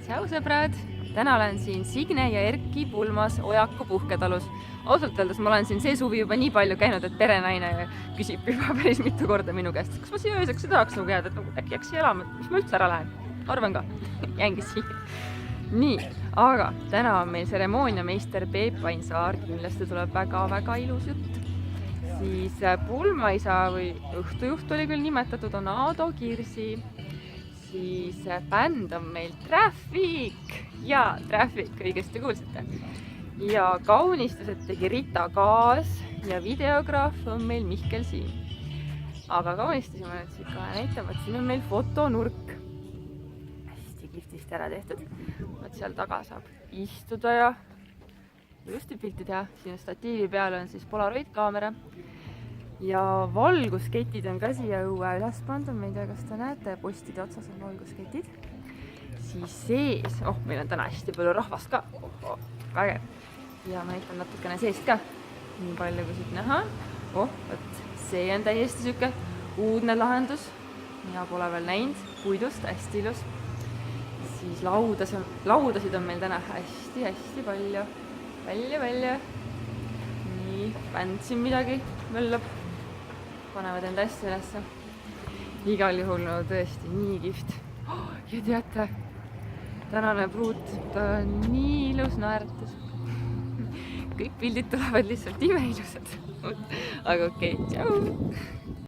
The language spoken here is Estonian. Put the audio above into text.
Tšau sõbrad! Täna olen siin Signe ja Erki pulmas Ojaku puhketalus. Ausalt öeldes ma olen siin see suvi juba nii palju käinud, et perenaine küsib juba päris mitu korda minu käest, kas ma siia ööseks tahaks nagu jääda, et äkki jääks siia elama, mis ma üldse ära lähen. Arvan ka, jäängi siia. Nii, aga täna on meil tseremooniameister Peep Ainsaar, kindlasti tuleb väga-väga ilus jutt. Siis pulmaisa või õhtujuht oli küll nimetatud, on Aado Kirsi. Siis bänd on meil Traffic ja Traffic, õigesti kuulsite. Ja kaunistused tegi Rita Kaas ja videograaf on meil Mihkel Siim. Aga kaunistusi ma nüüd siit kohe näitan, siin on meil fotonurk. Hästi kihvtisti ära tehtud. Seal taga saab istuda ja ilusti pilti teha. Siin statiivi peal on siis Polaroid kaamera. Ja valgusketid on ka siia õue üles pandud, ma ei tea, kas te näete, postide otsas on valgusketid. Siis sees, meil on täna hästi palju rahvast ka, vägev. Ja ma näitan natukene seest ka, nii palju kui siit näha. See on täiesti siuke uudne lahendus, mina pole veel näinud, puidust, hästi ilus. Siis laudasid on meil täna hästi palju, välja. Nii, bänd siin midagi möllab. Panevad enda asja ülesse. Igal juhul tõesti nii kihvt. Ja teate, tänane pruut, ta on nii ilus naeratus. Kõik pildid tulevad lihtsalt imeilusad. Aga okei, tšau!